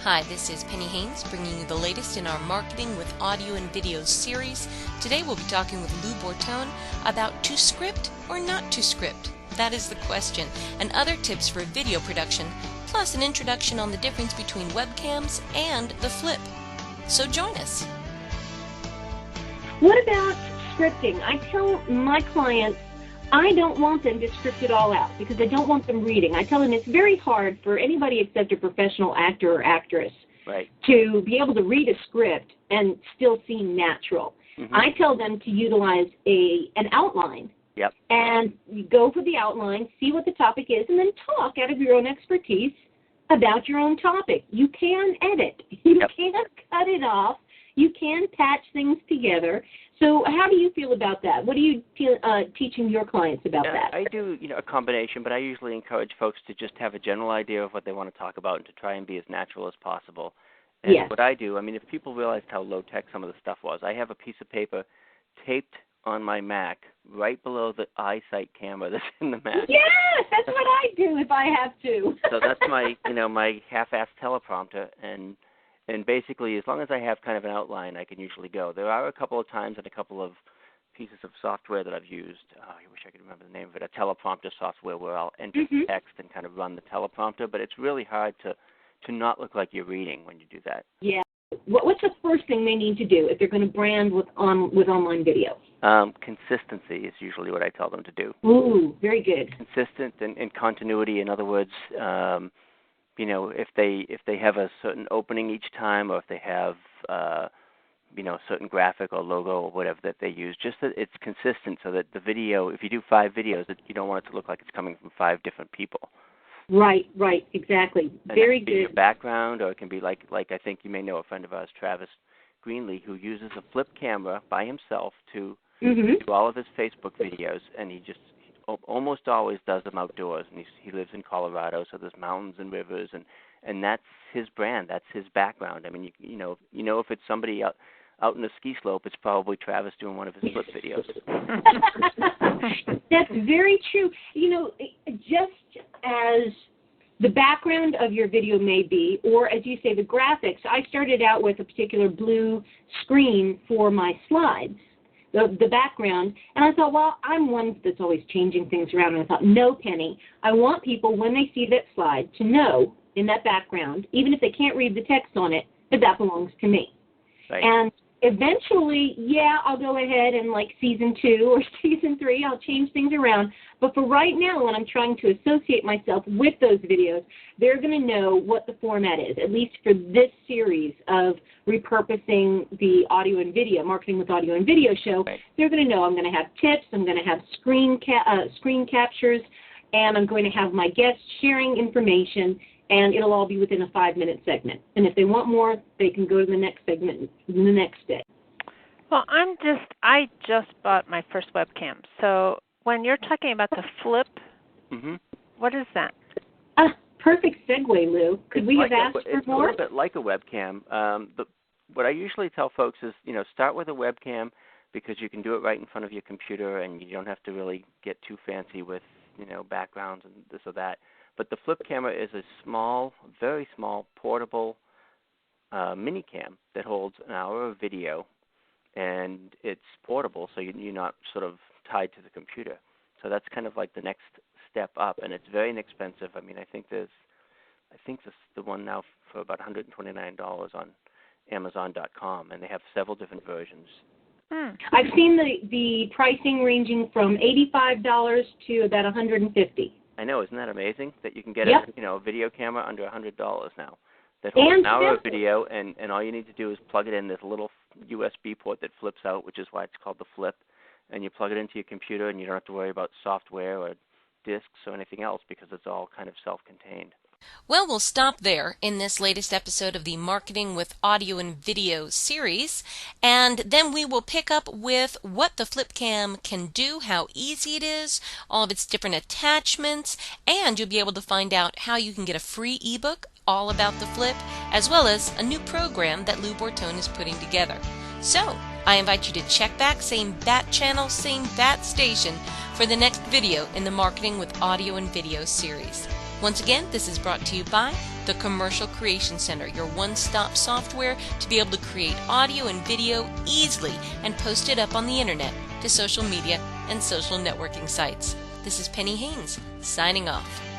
Hi, this is Penny Haynes bringing you the latest in our Marketing with Audio and Video series. Today we'll be talking with Lou Bortone about to script or not to script. That is the question, and other tips for video production, plus an introduction on the difference between webcams and the flip. So join us. What about scripting? I tell my clients I don't want them to script it all out because I don't want them reading. I tell them it's very hard for anybody except a professional actor or actress to be able to read a script and still seem natural. I tell them to utilize an outline. And you go for the outline, see what the topic is, and then talk out of your own expertise about your own topic. You can edit. You can't cut it off. You can patch things together. So how do you feel about that? What are you teaching your clients about that? I do, a combination, but I usually encourage folks to just have a general idea of what they want to talk about and to try and be as natural as possible. And what I do, if people realized how low-tech some of the stuff was, I have a piece of paper taped on my Mac right below the iSight camera that's in the Mac. Yes, that's what I do if I have to. So that's my, my half-assed teleprompter, and basically, as long as I have kind of an outline, I can usually go. There are a couple of times and a couple of pieces of software that I've used. I wish I could remember the name of it, a teleprompter software where I'll enter text and kind of run the teleprompter, but it's really hard to not look like you're reading when you do that. Yeah. What's the first thing they need to do if they're going to brand with online video? Consistency is usually what I tell them to do. Ooh, very good. Consistent and continuity. In other words, if they have a certain opening each time, or if they have a certain graphic or logo or whatever that they use, just that it's consistent so that the video, if you do 5 videos, you don't want it to look like it's coming from 5 different people. Right, exactly. And very good. It can be your background, or it can be like I think you may know a friend of ours, Travis Greenlee, who uses a flip camera by himself to do all of his Facebook videos, and he almost always does them outdoors, and he lives in Colorado, so there's mountains and rivers, and that's his brand, that's his background. If it's somebody out in a ski slope, it's probably Travis doing one of his flip videos. That's very true. Just as the background of your video may be, or as you say, the graphics, I started out with a particular blue screen for my slides. The background, and I thought, well, I'm one that's always changing things around, and I thought, no, Penny, I want people, when they see that slide, to know in that background, even if they can't read the text on it, that belongs to me. Right. And eventually, I'll go ahead and like season 2 or season 3, I'll change things around. But for right now, when I'm trying to associate myself with those videos, they're going to know what the format is, at least for this series of repurposing the audio and video, Marketing with Audio and Video show. Right. They're going to know I'm going to have tips, I'm going to have screen captures, and I'm going to have my guests sharing information, and it'll all be within a 5-minute segment. And if they want more, they can go to the next segment the next day. Well, I just bought my first webcam. So when you're talking about the flip, what is that? Perfect segue, Lou. Could we have asked for more? It's a little bit like a webcam. What I usually tell folks is, start with a webcam because you can do it right in front of your computer, and you don't have to really get too fancy with, backgrounds and this or that. But the flip camera is a small, very small, portable mini cam that holds an hour of video, and it's portable, so you're not sort of tied to the computer. So that's kind of like the next step up, and it's very inexpensive. I think this the one now for about $129 on Amazon.com, and they have several different versions. I've seen the pricing ranging from $85 to about $150. I know, isn't that amazing that you can get a video camera under $100 now that holds an hour of video, and all you need to do is plug it in this little USB port that flips out, which is why it's called the flip, and you plug it into your computer, and you don't have to worry about software or disks or anything else because it's all kind of self-contained. Well, we'll stop there in this latest episode of the Marketing with Audio and Video series, and then we will pick up with what the FlipCam can do, how easy it is, all of its different attachments, and you'll be able to find out how you can get a free ebook all about the flip, as well as a new program that Lou Bortone is putting together. So, I invite you to check back, same bat channel, same bat station, for the next video in the Marketing with Audio and Video series. Once again, this is brought to you by the Commercial Creation Center, your one-stop software to be able to create audio and video easily and post it up on the internet to social media and social networking sites. This is Penny Haynes, signing off.